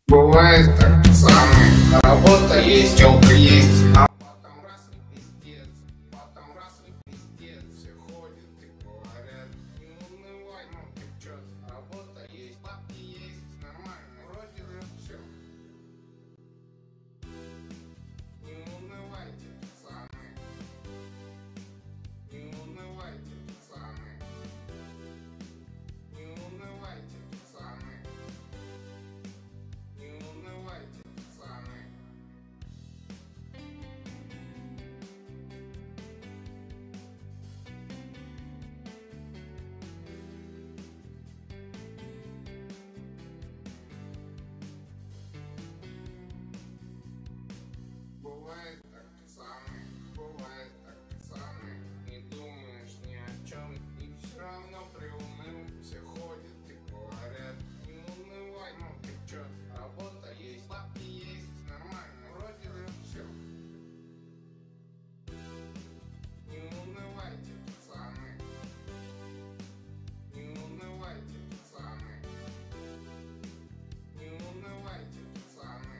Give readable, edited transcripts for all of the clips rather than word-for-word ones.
Бывает так, пацаны, работа есть, тёлка есть, а потом раз и пиздец, все ходят и говорят, не унывай, ну ты чё, работа есть, бабки есть, нормально, вроде же всё. Не унывайте, пацаны, не унывайте, пацаны, не унывайте, пацаны. Не унывайте, пацаны. Бывает так, пацаны, бывает так, пацаны. Не думаешь ни о чем, и все равно приуныл. Все ходят и говорят, не унывай, ну ты чё, работа есть, бабки есть, нормально, вроде же все. Не унывайте, пацаны. Не унывайте, пацаны. Не унывайте, пацаны.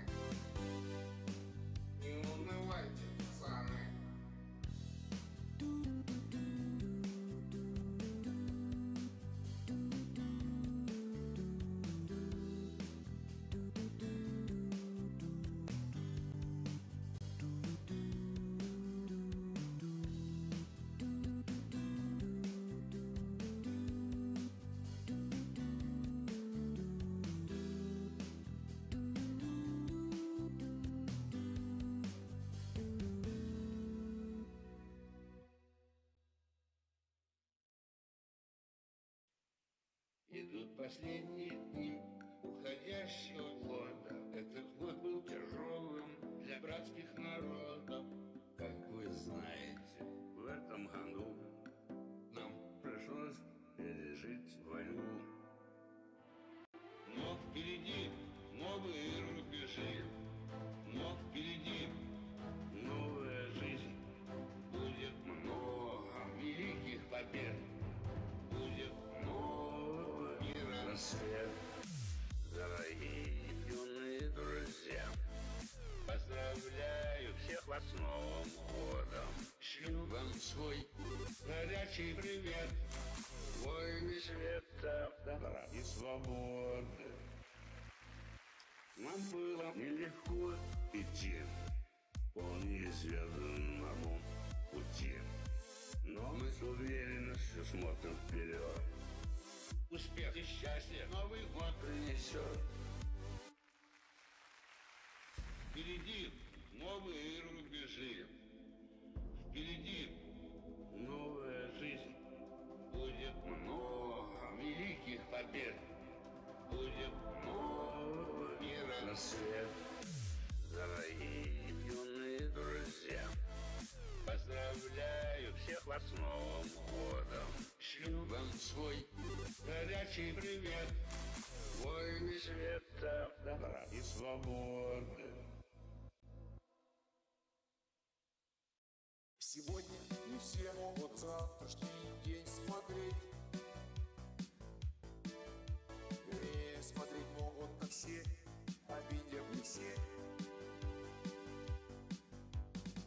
Не унывайте, пацаны. Идут последние дни уходящего года. Этот год был тяжелым для братских народов. Как вы знаете, в этом году нам пришлось пережить войну. Но впереди новые рубежи, но впереди новая жизнь. Будет много великих побед, будет много мира на свет. Дорогие юные друзья, поздравляю всех вас с Новым годом. Шлю вам свой горячий привет. Воины света, добра и свободы. Нам было нелегко идти по неизведанному пути, но мы с уверенностью смотрим вперед. Успех и счастье Новый год принесет. Впереди новые рубежи, впереди новая жизнь. Будет много великих побед, будет много мира на свет. Дорогие юные друзья, поздравляю всех вас с Новым годом. Шлю вам свой горячий привет. Воины света, добра и свободы. Сегодня не все могут завтрашний день смотреть. Вернее, смотреть могут на все, обидев не все.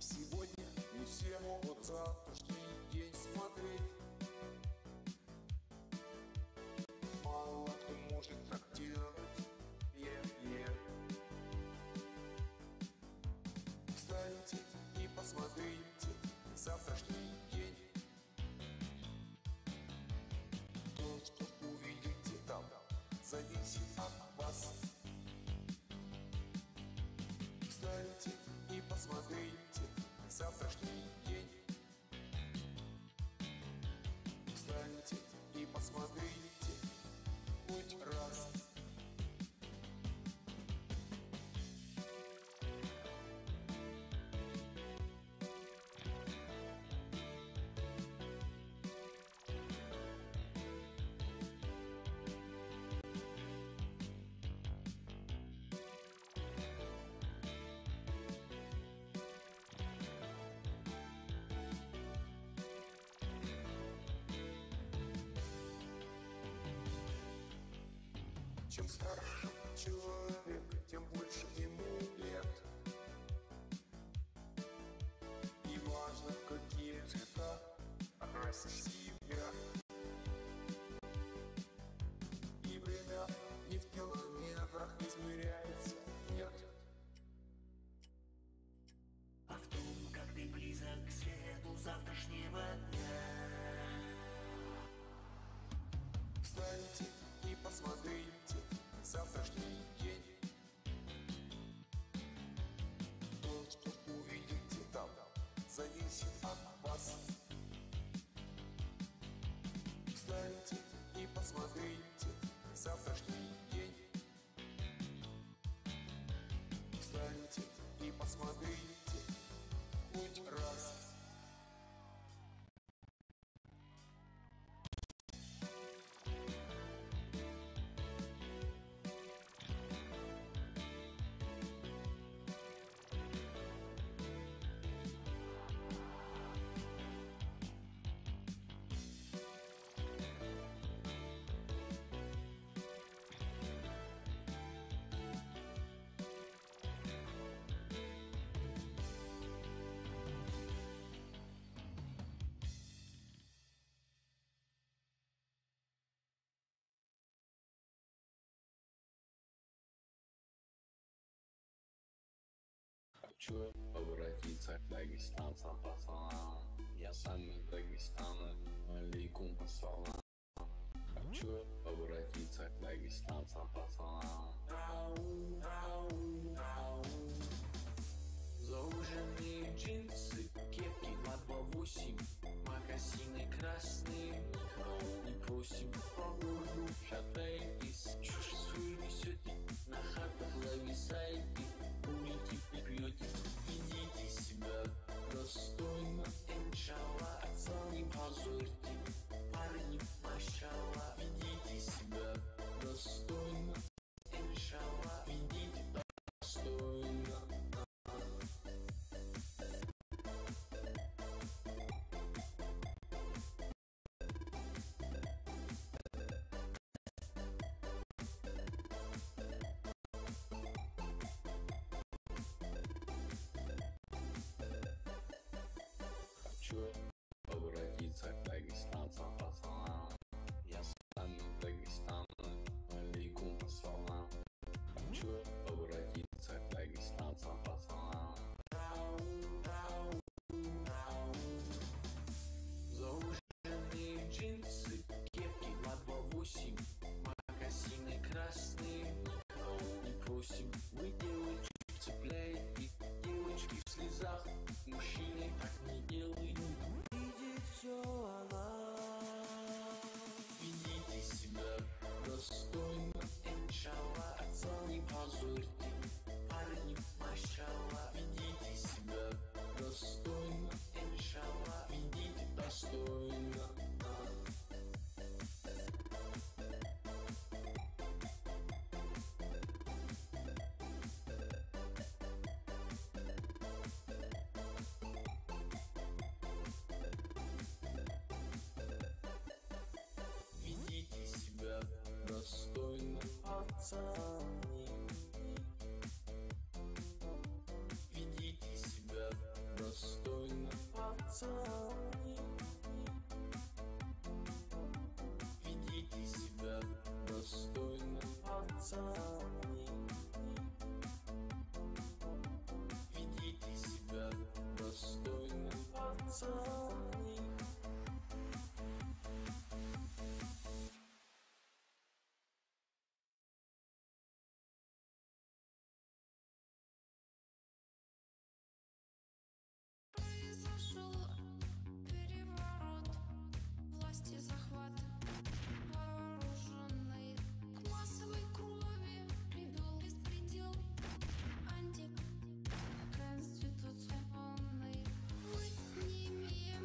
Сегодня не все могут завтрашний день смотреть. Мало кто может так делать, Встаньте и посмотрите завтрашний день. То, что увидите там, зависит от вас. Встаньте и посмотрите завтрашний день. Встаньте и посмотрите хоть раз. Чем старше человек, тем больше ему лет. И важно, какие цвета окрасишь себя. И время не в километрах измеряется, нет. А в том, как ты близок к свету завтрашнего дня. Встаньте и посмотрите завтрашний день. То, что увидите там, зависит от вас. Встаньте и посмотрите завтрашний день. Встаньте и посмотрите хоть раз. Хочу обратиться к дагестанцам, пацанам. Я сам из Дагестана, алейкум ассалам. Хочу обратиться к дагестанцам, пацанам. Ау, ау, ау. Зауженные джинсы, кепки 228, магазины красные, никого не просим. По городу шатаетесь, чушь свою несете, на хатах зависаете, курите и пьете. Ведите себя достойно, иншалла, отца не позорьте, парни, машалла. Ведите себя достойно, иншалла, ведите достойно. Хочу обратиться к дагестанцам, пацанам. Я сам из Дагестана, алейкум ассалам. Хочу обратиться к дагестанцам, пацанам. Ау, ау, ау. Зауженные джинсы, кепки 228, магазины красные, никого не просим. Вы девочек цепляете, девочки в слезах, мужчины так не делают. Видит все она. Ведите себя достойно, иншалла, отца не позорьте, парни, машалла. Ведите себя достойно, иншалла, ведите достойно. Ведите себя достойно, пацаны. Ведите себя достойно, пацаны. Ведите себя достойно, пацаны. Ведите себя достойно, пацаны. Произошел переворот, власти захват вооруженный, к массовой крови привел беспредел, антиконституционный. Мы не имеем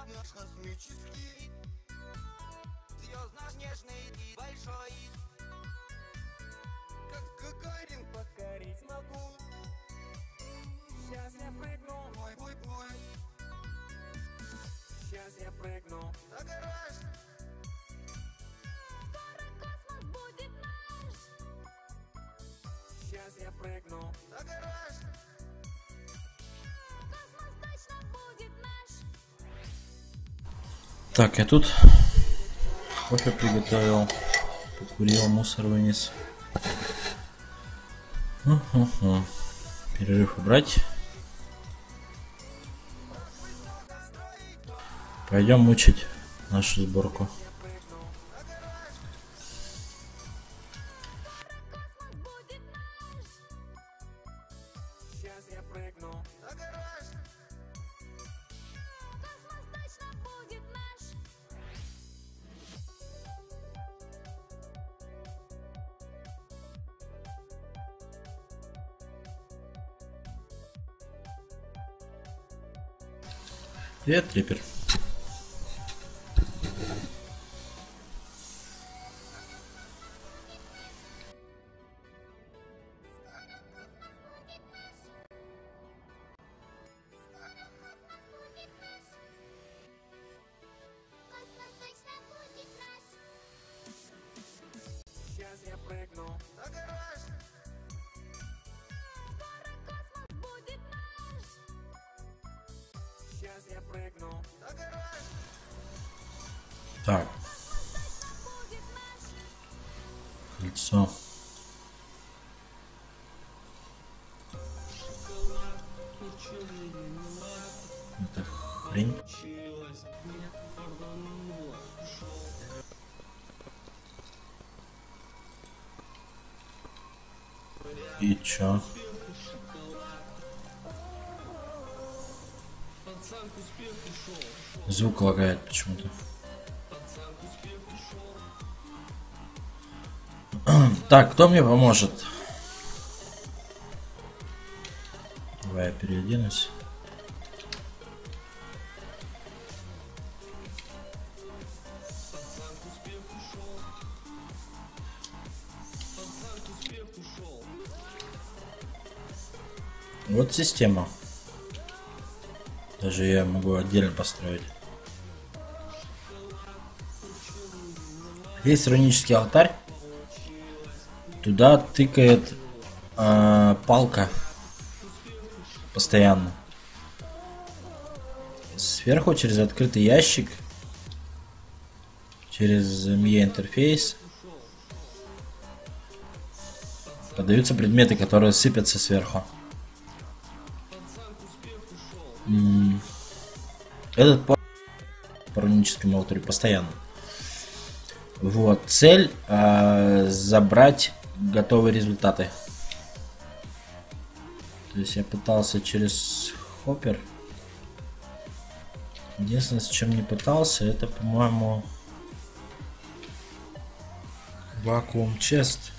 наш космический, звездно-снежный и большой. Как Гагарин покорить могу. Сейчас я прыгну, бой. Сейчас я прыгну на гараж. Скоро космос будет наш. Сейчас я прыгну на гараж. Космос точно будет наш. Так, я тут кофе приготовил, покурил, мусор вынес. Перерыв убрать. Пойдем мучить нашу сборку. Космос будет наш. Сейчас я прыгну на гараж. Космос точно будет наш. Привет, трипер. Космос точно будет наш. Сейчас я прыгну на гараж. Скоро космос будет наш. Сейчас я прыгну на гараж. Так, Будет наш. кольцо. Это хрень. И чё? Звук лагает почему-то. Так, кто мне поможет? Давай я переоденусь. Вот система. Даже я могу отдельно построить. Есть рунический алтарь. Туда тыкает палка постоянно. Сверху через открытый ящик, через ME интерфейс подаются предметы, которые сыпятся сверху. Этот по руническому алтарю постоянно. Вот, цель забрать готовые результаты. То есть я пытался через хоппер. Единственное, с чем не пытался, это, по-моему, вакуум чест.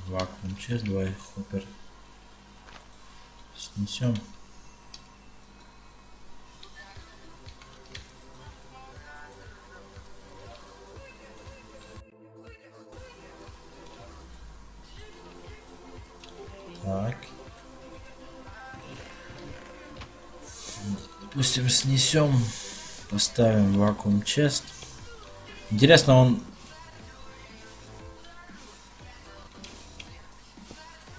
Вакуум чест, давай хоппер снесем. Так. Допустим, снесем, поставим вакуум чест. Интересно, он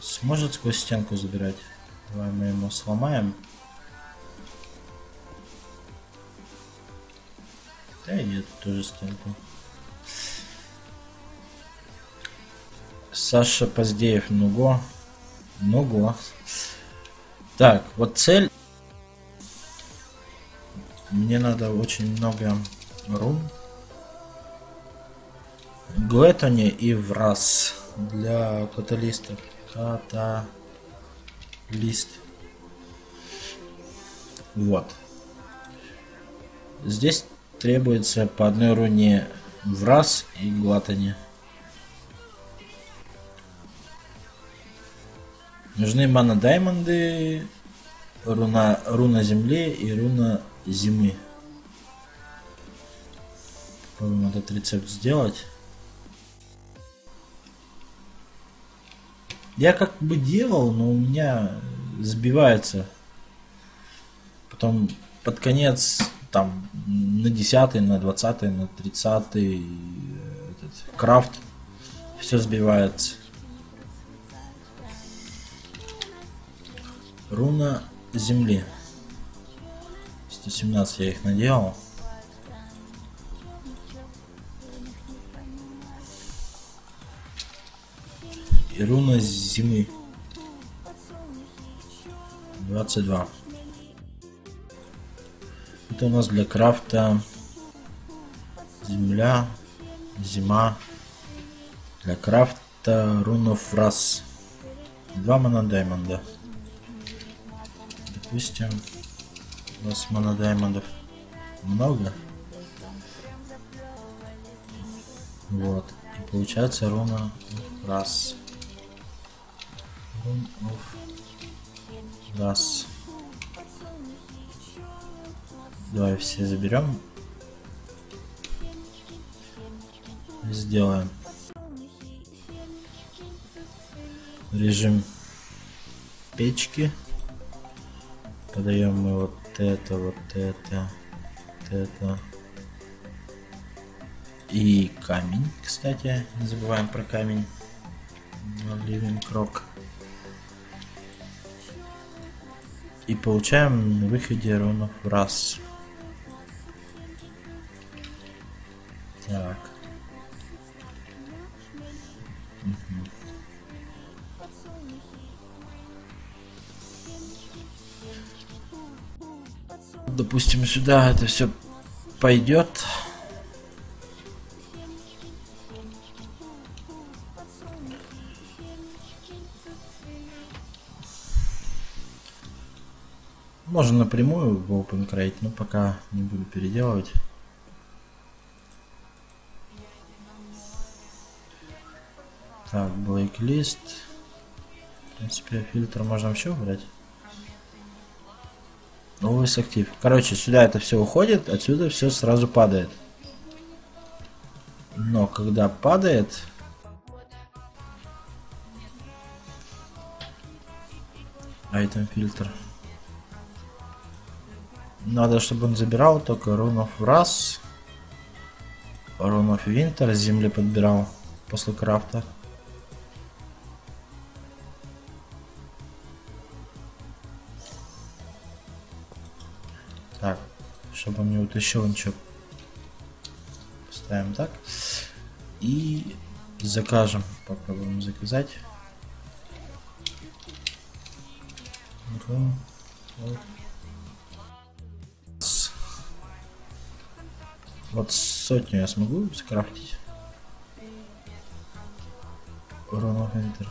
сможет сквозь стенку забирать? Давай мы ему сломаем. Да и нет, тоже стенку. Саша Поздеев, Нуго. Так, вот цель. Мне надо очень много рун. Глэттони и враз для каталистов. Каталист. Вот. Здесь требуется по одной руне враз и глэттони. Нужны мана даймонды руна земли и руна зимы. Попробуем этот рецепт сделать. Я как бы делал, но у меня сбивается. Потом под конец, там, на 10-й, на 20-й, на 30-й крафт. Все сбивается. Руна земли. 117 я их наделал. И руна зимы 22. Это у нас для крафта земля, зима. Для крафта рунов раз. 2 монодаймонда. Допустим, у нас монодаймондов много. Вот. И получается руна раз. Раз. Давай все заберем. Сделаем. Режим печки. Подаем мы вот это, вот это. И камень, кстати, не забываем про камень. Living Rock. И получаем на выходе рунов раз. Так. Допустим, сюда это все пойдет. Можно напрямую в open create, но пока не буду переделывать. Так, blacklist. В принципе, фильтр можно вообще убрать. Always актив. Короче, сюда это все уходит, отсюда все сразу падает. Но когда падает, item фильтр. Надо, чтобы он забирал только рунов раз. Рунов винтер с земли подбирал после крафта. Так, чтобы он не утащил ничего. Поставим так. И закажем. Попробуем заказать. Вот сотню я смогу скрафтить. Урон Enter.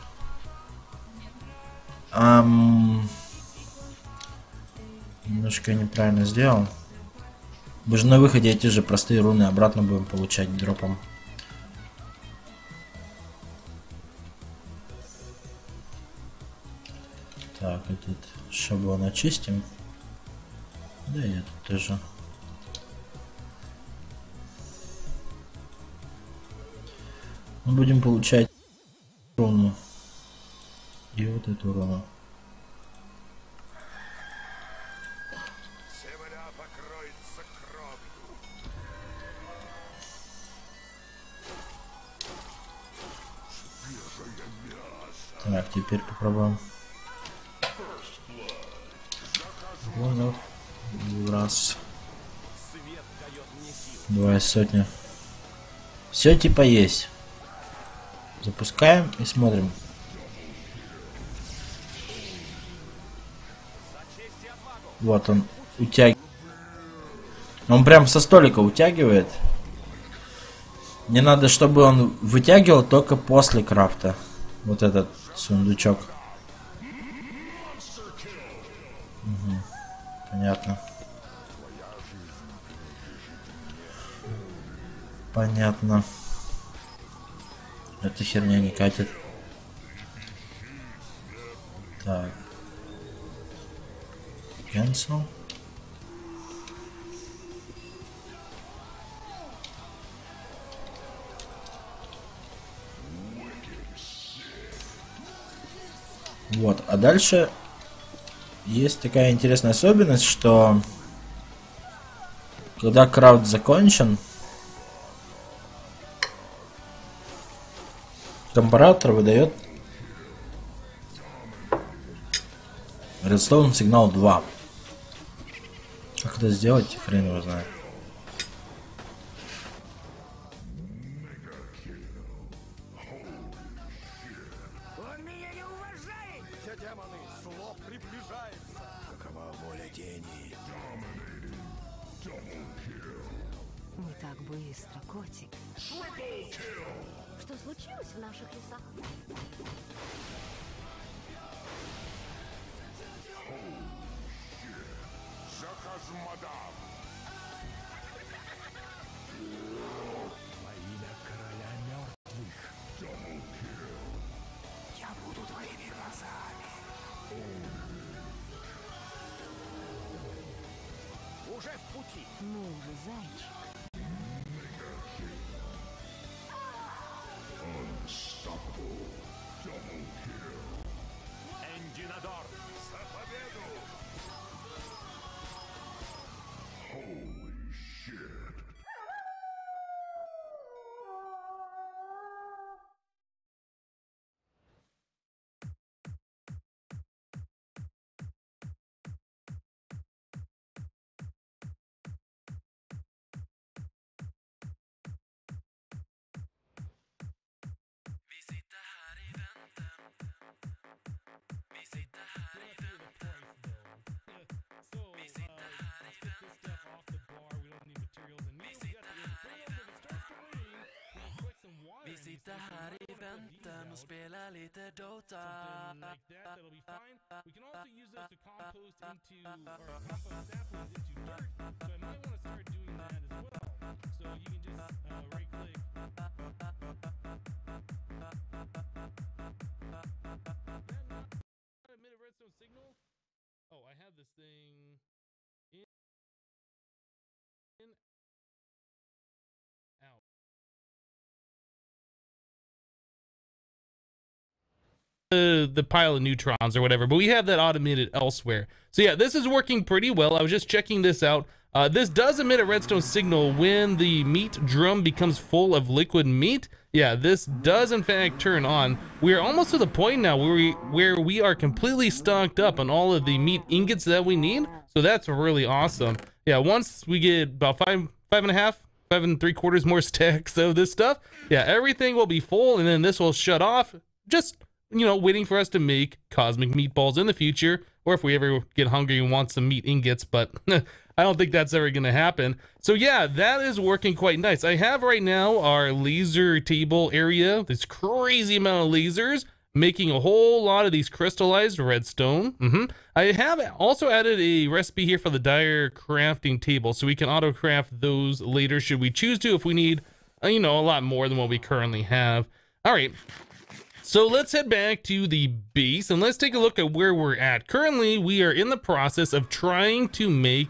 Немножко неправильно сделал. Мы же на выходе эти же простые руны обратно будем получать дропом. Так, этот шаблон очистим. Да, и этот тоже. Мы будем получать руну. И вот эту руну. Так, теперь попробуем. Рунов. Раз. 2 сотни. Все типа есть. Запускаем и смотрим. Вот он утягивает. Он прям со столика утягивает. Мне надо, чтобы он вытягивал только после крафта. Вот этот сундучок. Угу. Понятно. Понятно. Эта херня не катит. Так. Cancel. Вот, а дальше есть такая интересная особенность, что когда крафт закончен, компаратор выдает Redstone сигнал 2. Как это сделать, хрен его знает. Он меня не уважает! Все демоны, зло приближается! Какова воля тени? Не так быстро, котик. Что случилось в наших лесах? Я буду твоими глазами. Уже в пути. Ну же, зайчик. Эндинадор, за победу! Vi sitter här i väntan och spelar lite Dota. That'll be fine. We can also use those to compost into, or compost saplings into dirt. So I might want to start doing that as well. So you can just right click. Emit a redstone signal. Oh, I have this thing in out. The pile of neutrons or whatever, but we have that automated elsewhere. So yeah, this is working pretty well. I was just checking this out. This does emit a redstone signal when the meat drum becomes full of liquid meat. Yeah, this does in fact turn on. We are almost to the point now where we are completely stocked up on all of the meat ingots that we need. So that's really awesome. Yeah, once we get about five and a quarters more stacks of this stuff, yeah, everything will be full, and then this will shut off. Just, you know, waiting for us to make cosmic meatballs in the future, or if we ever get hungry and want some meat ingots, but I don't think that's ever going to happen. So yeah, that is working quite nice. I have right now our laser table area, this crazy amount of lasers, making a whole lot of these crystallized redstone. I have also added a recipe here for the dire crafting table, so we can auto craft those later should we choose to, if we need, you know, a lot more than what we currently have. All right. So let's head back to the base and let's take a look at where we're at. Currently, we are in the process of trying to make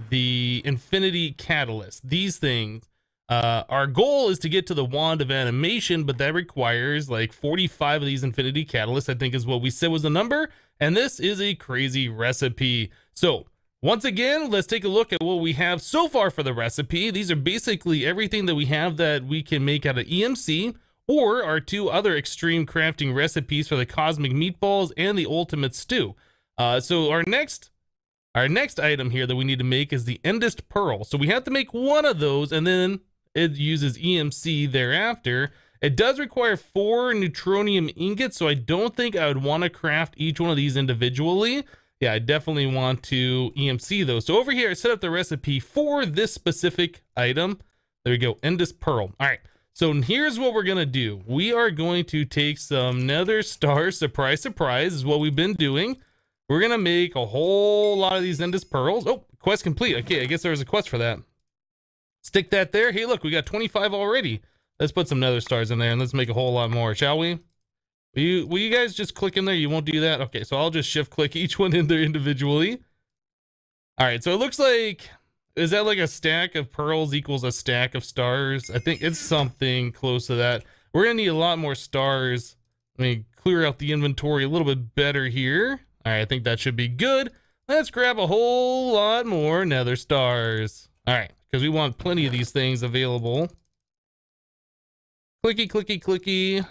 the infinity catalyst. These things, our goal is to get to the wand of animation, but that requires like 45 of these infinity catalysts, I think is what we said was the number. And this is a crazy recipe. So once again, let's take a look at what we have so far for the recipe. These are basically everything that we have that we can make out of EMC, or our two other extreme crafting recipes for the cosmic meatballs and the ultimate stew. So our next item here that we need to make is the endest pearl. So we have to make one of those, and then it uses EMC thereafter. It does require 4 neutronium ingots, so I don't think I would want to craft each one of these individually. Yeah, I definitely want to EMC those. So over here, I set up the recipe for this specific item. There we go, endest pearl. All right. So here's what we're gonna do. We are going to take some nether stars, surprise, surprise, is what we've been doing. We're gonna make a whole lot of these endest pearls. Oh, quest complete. Okay, I guess there was a quest for that. Stick that there. Hey, look, we got 25 already. Let's put some nether stars in there and let's make a whole lot more, shall we? Will you guys just click in there? You won't do that? Okay, so I'll just shift click each one in there individually. All right, so it looks like, is that like a stack of pearls equals a stack of stars? I think it's something close to that. We're gonna need a lot more stars. Let me clear out the inventory a little bit better here. All right, I think that should be good. Let's grab a whole lot more nether stars. All right, because we want plenty of these things available. Clicky, clicky, clicky.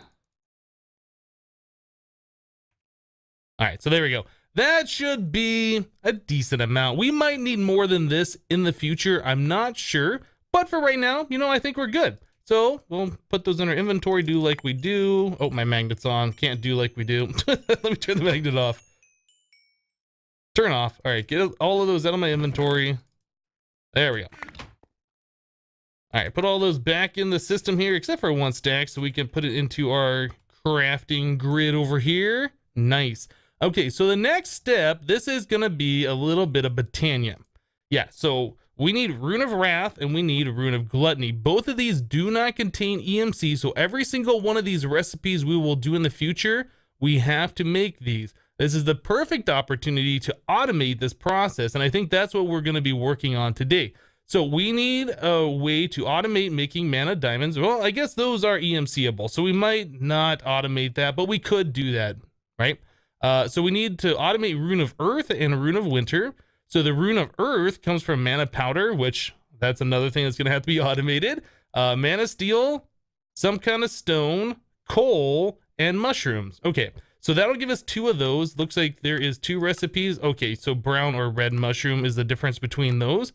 All right, so there we go. That should be a decent amount. We might need more than this in the future. I'm not sure. But for right now, you know, I think we're good. So we'll put those in our inventory, do like we do. Oh, my magnet's on. Can't do like we do. Let me turn the magnet off. Turn off. All right, get all of those out of my inventory. There we go. All right, put all those back in the system here, except for one stack, so we can put it into our crafting grid over here. Nice. Okay, so the next step, this is gonna be a little bit of Botania. Yeah, so we need Rune of Wrath and we need Rune of Gluttony. Both of these do not contain EMC, so every single one of these recipes we will do in the future, we have to make these. This is the perfect opportunity to automate this process, and I think that's what we're gonna be working on today. So we need a way to automate making mana diamonds. Well, I guess those are EMCable, so we might not automate that, but we could do that, right? So we need to automate Rune of Earth and Rune of Winter. So the Rune of Earth comes from mana powder, which that's another thing that's gonna have to be automated. Mana steel, some kind of stone, coal, and mushrooms. Okay, so that'll give us 2 of those. Looks like there is 2 recipes. Okay, so brown or red mushroom is the difference between those.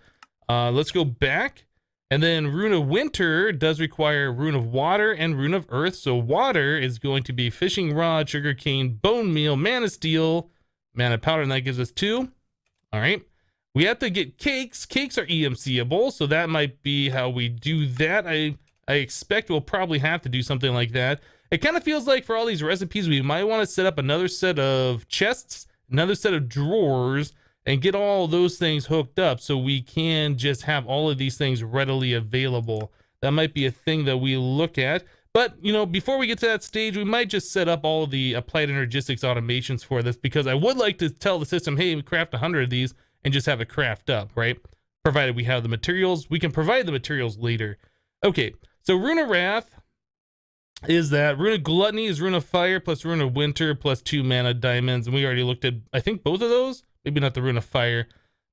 Let's go back. And then Rune of Winter does require Rune of Water and Rune of Earth. So water is going to be fishing rod, sugarcane, bone meal, mana steel, mana powder, and that gives us 2. All right. We have to get cakes. Cakes are EMCable, so that might be how we do that. I expect we'll probably have to do something like that. It kind of feels like for all these recipes, we might want to set up another set of chests, another set of drawers, and get all those things hooked up so we can just have all of these things readily available. That might be a thing that we look at. But, you know, before we get to that stage, we might just set up all the applied energistics automations for this, because I would like to tell the system, hey, we craft 100 of these and just have it craft up, right? Provided we have the materials. We can provide the materials later. Okay, so Rune of Wrath is that. Rune of Gluttony is Rune of Fire plus Rune of Winter plus 2 mana diamonds. And we already looked at, I think, both of those. Maybe not the Rune of Fire.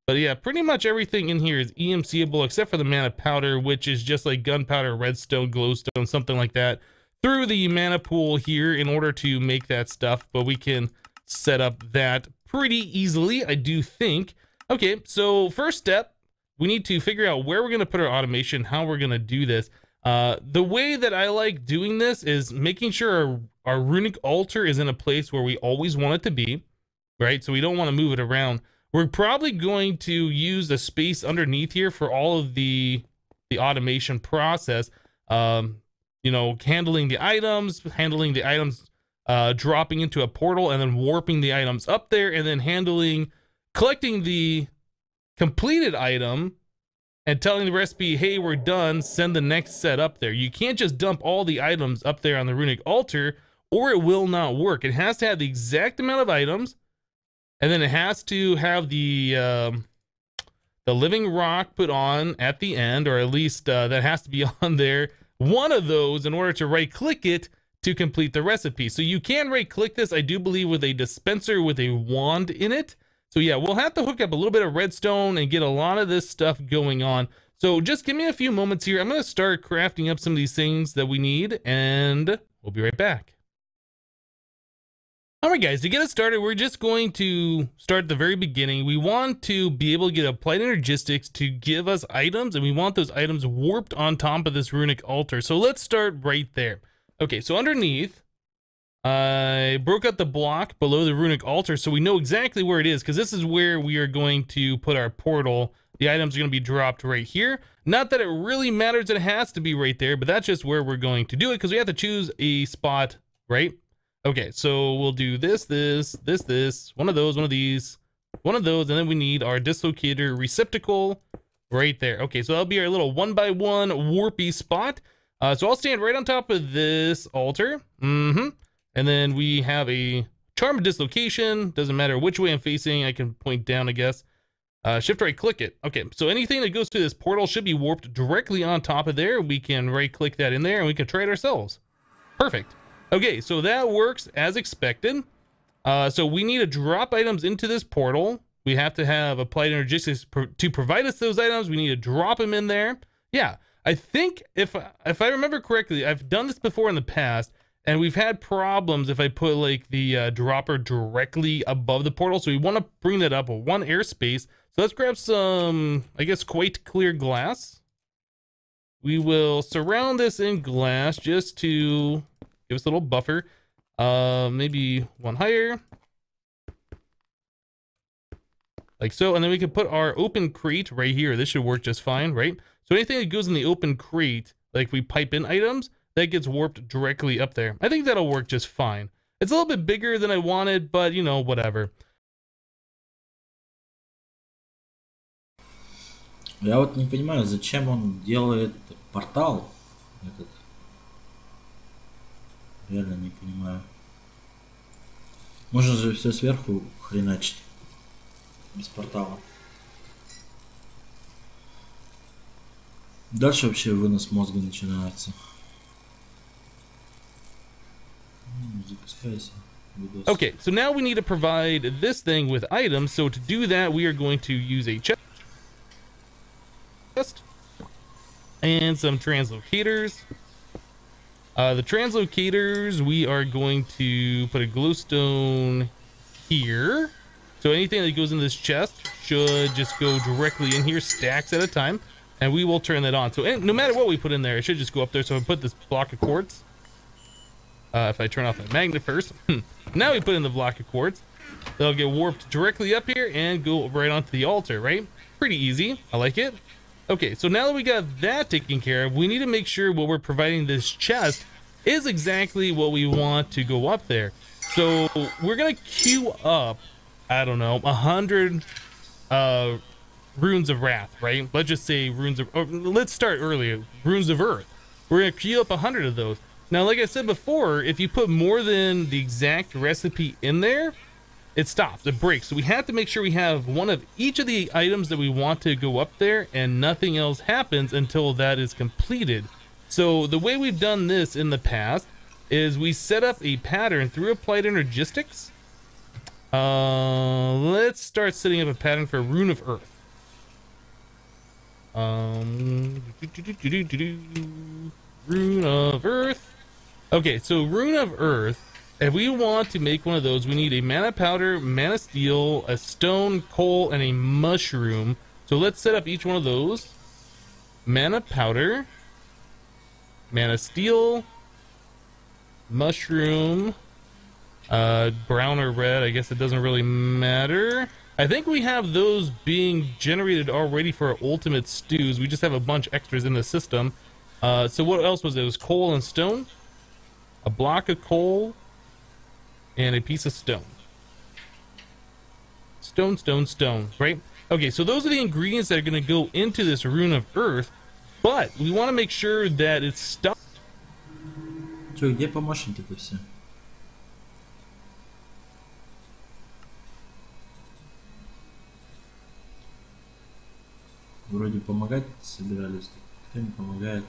But yeah, pretty much everything in here is EMCable except for the mana powder, which is just like gunpowder, redstone, glowstone, something like that, through the mana pool here in order to make that stuff. But we can set up that pretty easily, I do think. Okay, so first step, we need to figure out where we're going to put our automation, how we're going to do this. The way that I like doing this is making sure our runic altar is in a place where we always want it to be. Right, so we don't want to move it around. We're probably going to use the space underneath here for all of the automation process. You know, handling the items, dropping into a portal and then warping the items up there, and then collecting the completed item and telling the recipe, hey, we're done, send the next set up there. You can't just dump all the items up there on the runic altar or it will not work. It has to have the exact amount of items. And then it has to have the living rock put on at the end, or at least that has to be on there. One of those in order to right-click it to complete the recipe. So you can right-click this, I do believe, with a dispenser with a wand in it. So yeah, we'll have to hook up a little bit of redstone and get a lot of this stuff going on. So just give me a few moments here. I'm going to start crafting up some of these things that we need, and we'll be right back. All right, guys, to get us started, we're just going to start at the very beginning. We want to be able to get applied energistics to give us items, and we want those items warped on top of this runic altar. So let's start right there. Okay, so underneath, I broke out the block below the runic altar so we know exactly where it is, because this is where we are going to put our portal. The items are going to be dropped right here. Not that it really matters that it has to be right there, but that's just where we're going to do it, because we have to choose a spot, right? Okay, so we'll do this, one of those, one of these, one of those, and then we need our dislocator receptacle right there. Okay, so that'll be our little 1x1 warpy spot. So I'll stand right on top of this altar. And then we have a charm of dislocation. Doesn't matter which way I'm facing, I can point down, I guess. Shift right click it. Okay, so anything that goes through this portal should be warped directly on top of there. We can right click that in there and we can try it ourselves. Perfect. Okay, so that works as expected. So we need to drop items into this portal. We have to have applied energistics to provide us those items. We need to drop them in there. Yeah, I think if I remember correctly, I've done this before in the past, and we've had problems if I put like the dropper directly above the portal. So we want to bring that up one airspace. So let's grab some, I guess, quite clear glass. We will surround this in glass just to give us a little buffer. Maybe one higher. Like so, and then we can put our open crate right here. This should work just fine, right? So anything that goes in the open crate, like if we pipe in items, that gets warped directly up there. I think that'll work just fine. It's a little bit bigger than I wanted, but you know, whatever. Я вот не понимаю, зачем он делает портал этот. Реально не понимаю. Можно же все сверху хреначить. Без портала. Дальше вообще вынос мозга начинается. Запускайся. Okay, so now we need to provide this thing with items. So to do that, we are going to use a chest and some translocators. The translocators, we are going to put a glowstone here. So anything that goes in this chest should just go directly in here, stacks at a time, and we will turn that on. So no matter what we put in there, it should just go up there. So I put this block of quartz. If I turn off the magnet first, now we put in the block of quartz. They'll get warped directly up here and go right onto the altar, right? Pretty easy. I like it. Okay, so now that we got that taken care of, we need to make sure what we're providing this chest is exactly what we want to go up there. So we're gonna queue up, I don't know, 100 runes of wrath, right? Let's just say runes of, or let's start earlier, runes of earth. We're gonna queue up 100 of those. Now, like I said before, if you put more than the exact recipe in there, it stops, it breaks. So we have to make sure we have one of each of the items that we want to go up there, and nothing else happens until that is completed. So the way we've done this in the past is we set up a pattern through applied energistics. Let's start setting up a pattern for Rune of Earth. Rune of Earth. Okay, so Rune of Earth, if we want to make one of those, we need a mana powder, mana steel, a stone, coal, and a mushroom. So let's set up each one of those. Mana powder, mana steel, mushroom, brown or red, I guess it doesn't really matter. I think we have those being generated already for our ultimate stews. We just have a bunch extras in the system. So what else was it? It was coal and stone, a block of coal, and a piece of stone. Stone, stone, stone, right? Okay, so those are the ingredients that are going to go into this Rune of Earth, but we want to make sure that it's stuck. Чё, где помощники-то все? Вроде помогать собирались, кто не помогает.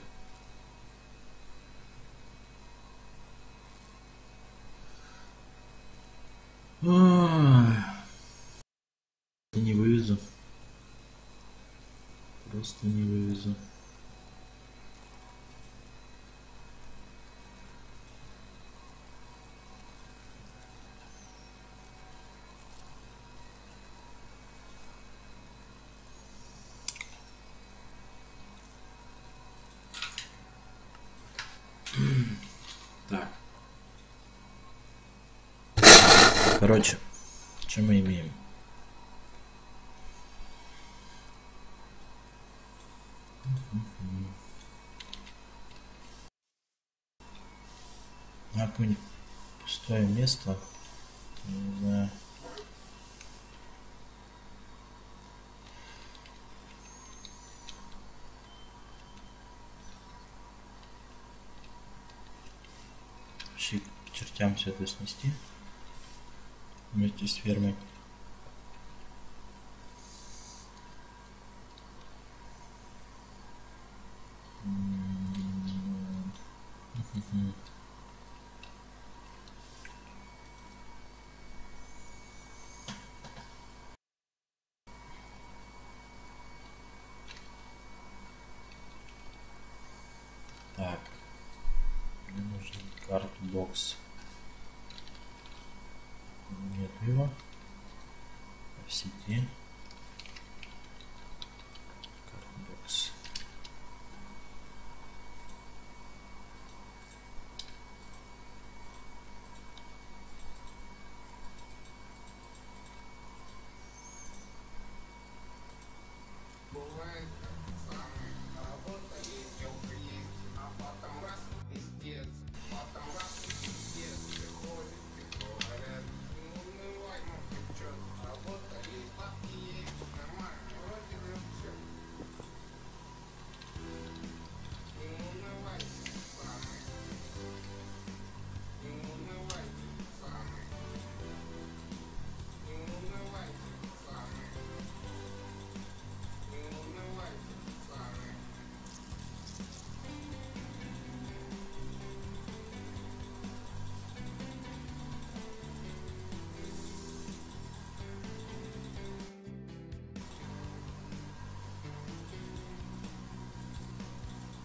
Не вывезу. Просто не вывезу. Так. Короче, что мы имеем? Какое-нибудь пустое место, не знаю. Вообще к чертям все это снести вместе с фермой. бокс. Нет его. В сети. Бокс. Бывает пацаны, работа есть, елка есть, а потом раз пиздец, потом раз пиздец, приходит и говорят, не унывай, мол, ты чё, работа есть, бабки есть, нормально, вроде же все. Не унывайте, пацаны, не унывайте, пацаны, не унывайте, пацаны. Не унывайте, пацаны.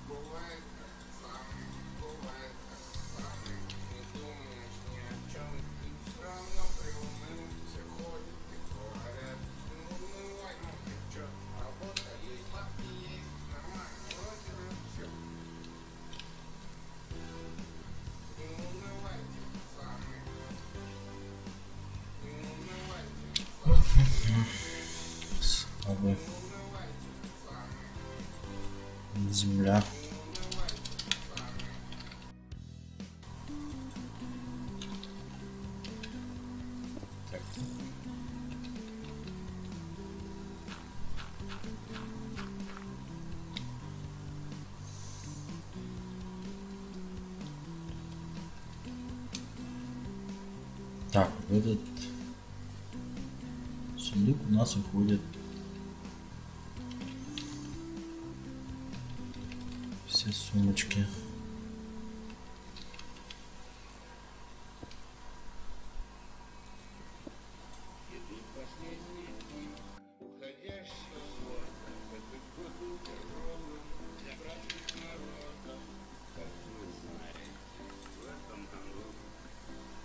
Бывает так, пацаны, бывает так, пацаны. Не думаешь ни о чем, и все равно приуныл. Все ходят и говорят, не унывай, мол, ты чё, работа есть, бабки есть, нормально, вроде же все. Не унывайте, пацаны. Не унывайте, пацаны. Слабый. Не унывайте, пацаны. Земля. Так. Так, в этот сундук у нас уходит все сумочки. Идут последние дни уходящего года. Этот год был тяжелым для братских народов. Как вы знаете, в этом году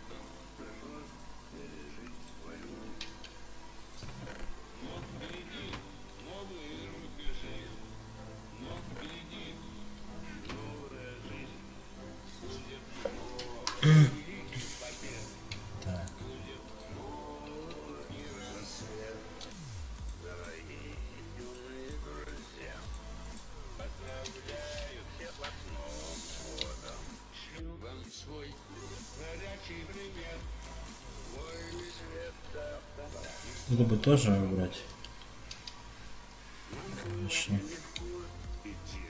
нам пришлось пережить войну. Но впереди новые рубежи, но впереди новая жизнь. Будет много великих побед. Так. Будет новый рассвет. Дорогие юные друзья, поздравляю всех вас с Новым годом. Шлю вам свой горячий привет. Воины света. Это бы тоже убрать. Конечно. Легко идти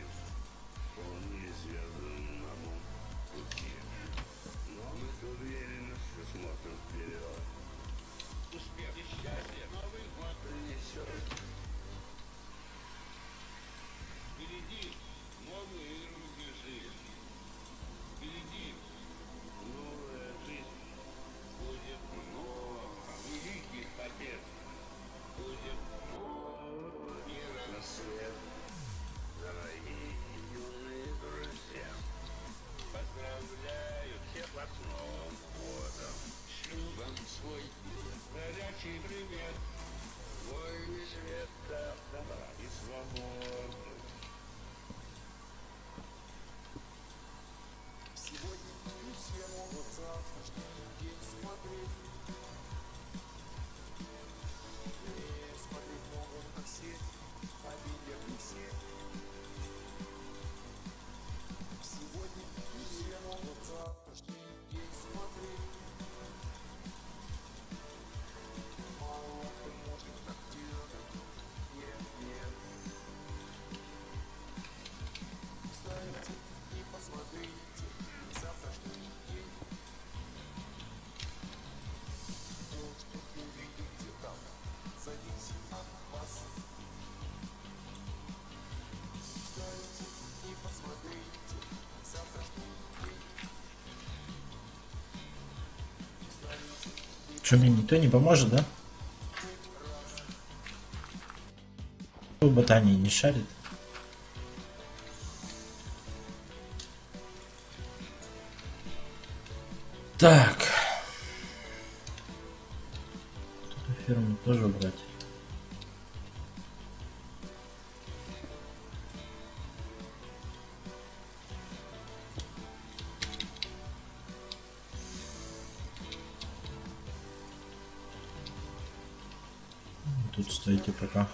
по неизведанному пути. Но мы с уверенностью смотрим вперед. Успех и счастье Новый год принесет. Впереди новые рубежи. Впереди новая жизнь. Будет много великих побед. Будет новый рассвет. Дорогие юные друзья, поздравляю всех вас с Новым годом. Шлю вам свой горячий привет. Воины света, добра и свободы. Сегодня не все могут завтрашний день смотреть. Не смотреть могут на сеть, а видят не все. Сегодня не все могут завтрашний день смотреть. Мало кто может так делать. Нет, нет. Встаньте и посмотрите завтрашний день. То, что увидите там, зависит от вас. Встаньте и посмотрите завтрашний день. Встаньте и Что, мне никто не поможет, да? В ботании не шарит. Так. Эту ферму тоже убрать. Тут стойте пока.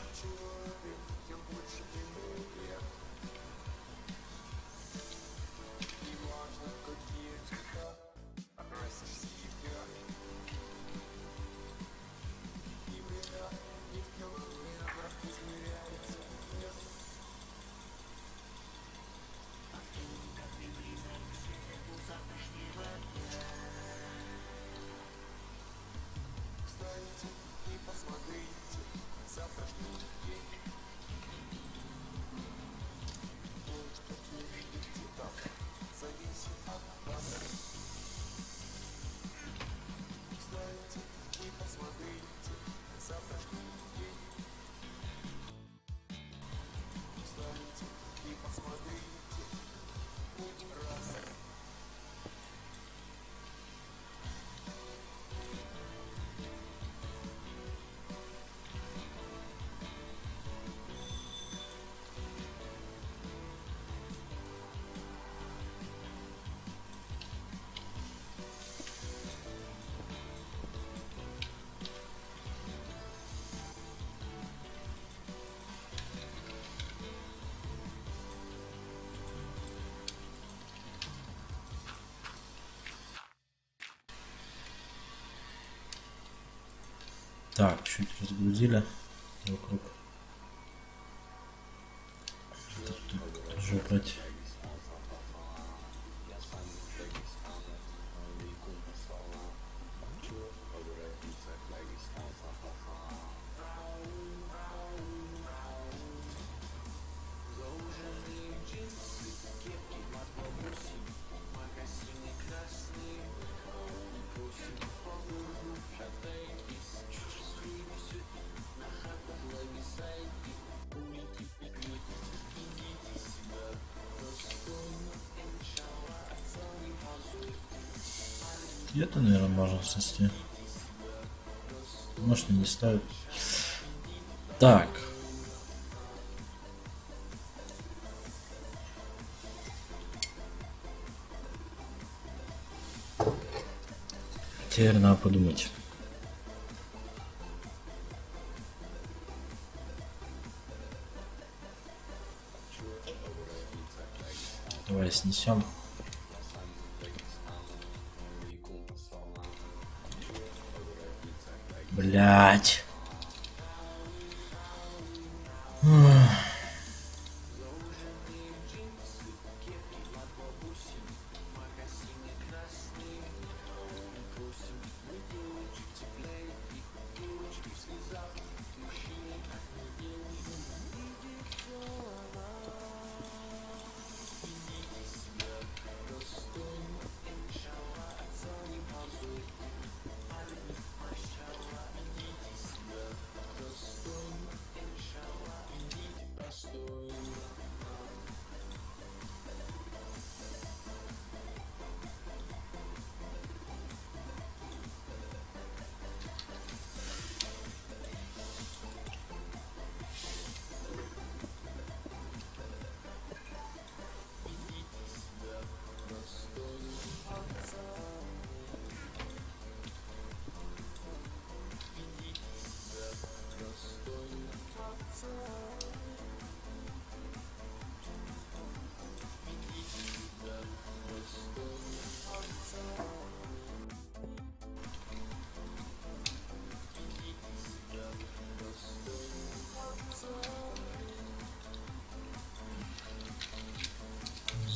Так, чуть разгрузили вокруг. Тут тоже убрать. Это, наверное, можно снести. Может, и не ставить. Так. Теперь надо подумать. Давай снесем. Блять.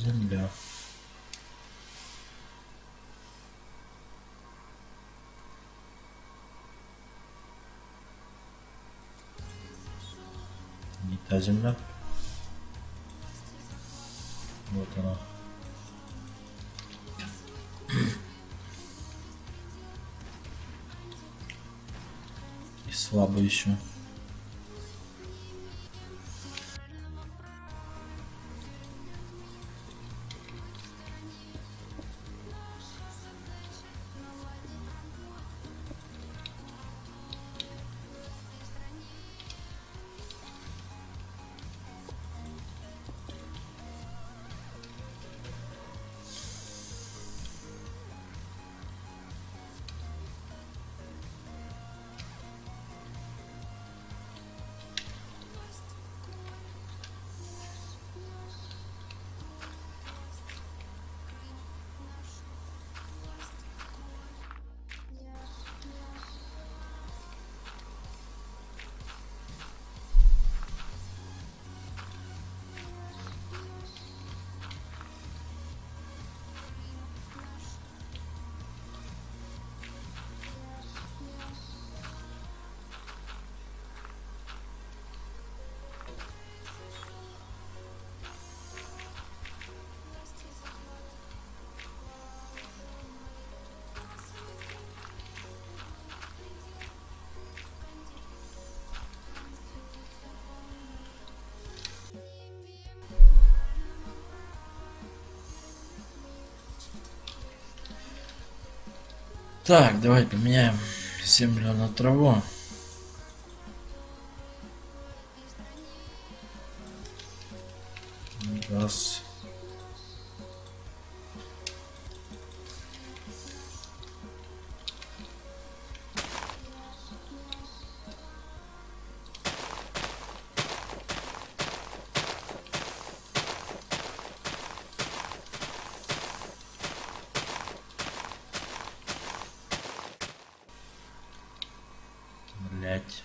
Земля. Не та земля. Вот она. И слабо еще. Так, давай поменяем землю на траву. Раз. Блять.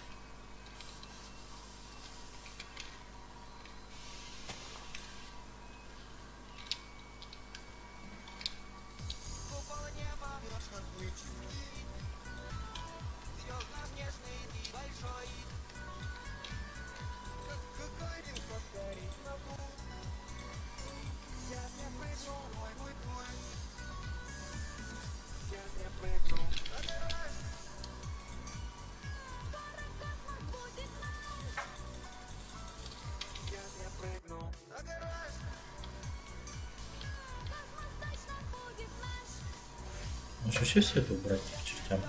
Может вообще все это убрать к чертям?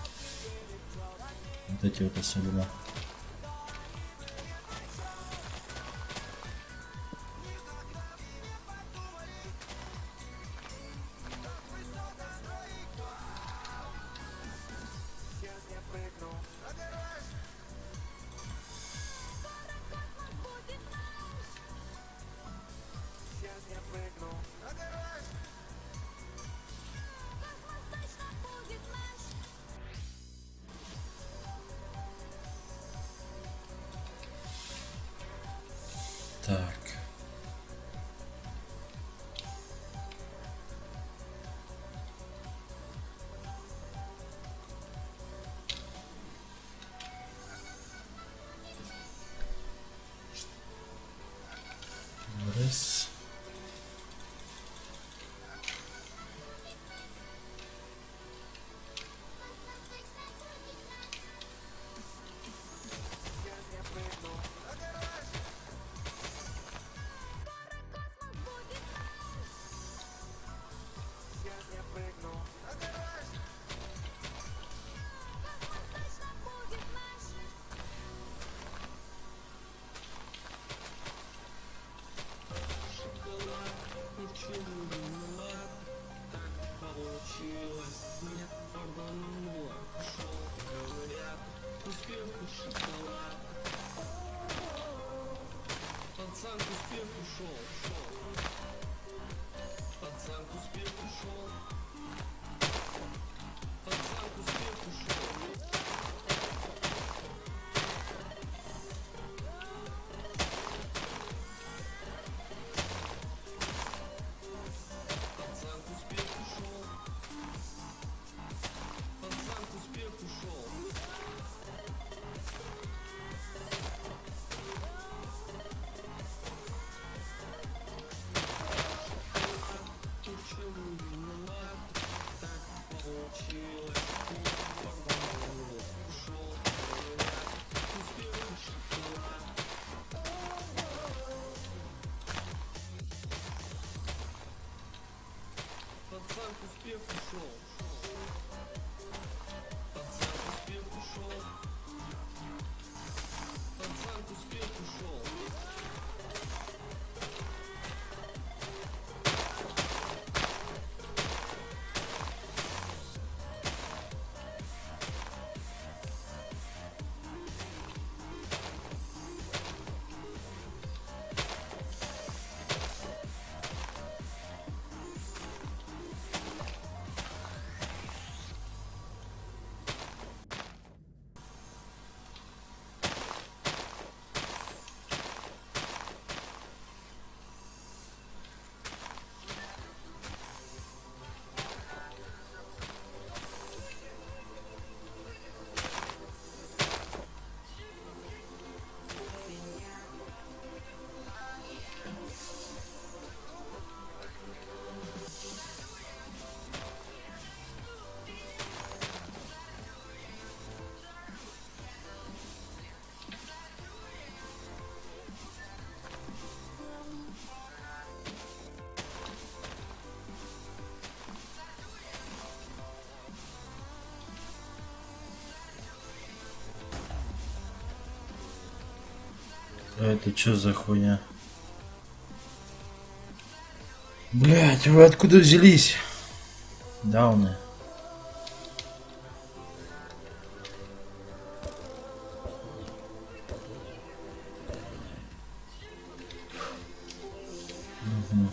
Вот эти вот особенно. Так. Раз. Это что за хуйня? Блять, вы откуда взялись? Дауны. Угу.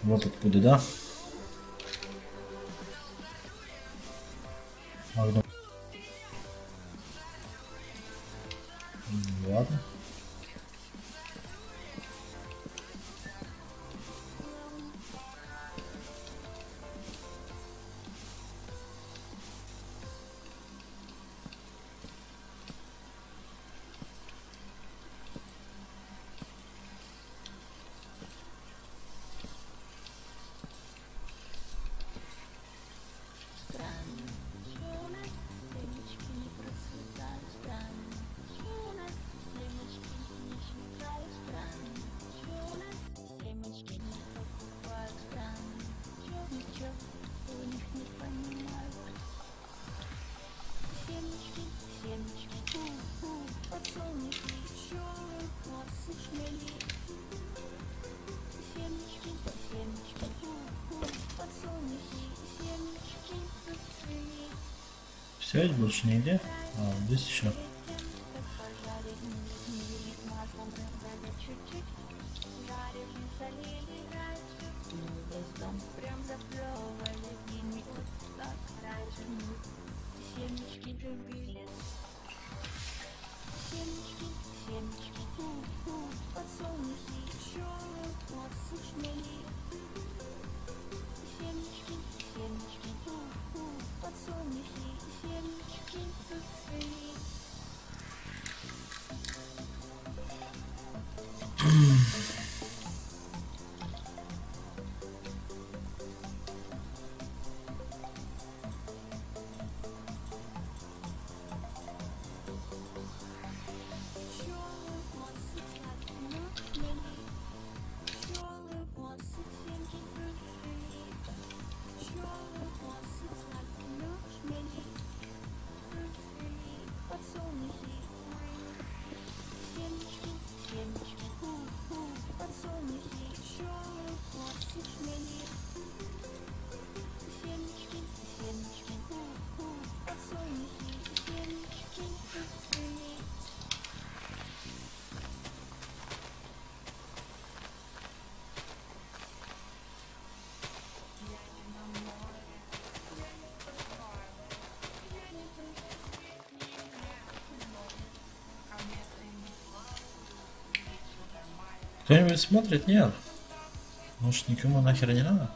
Вот откуда, да? Ладно. Все, больше нигде? А, здесь еще. Кто-нибудь смотрит? Нет. Может, никому нахер не надо?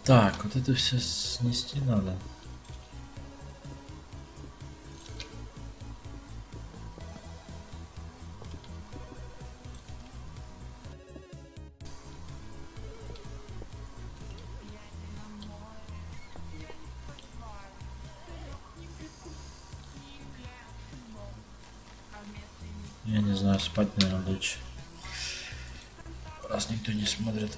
Так, вот это все снести надо. Я не знаю, спать, наверное, лучше. Раз никто не смотрит.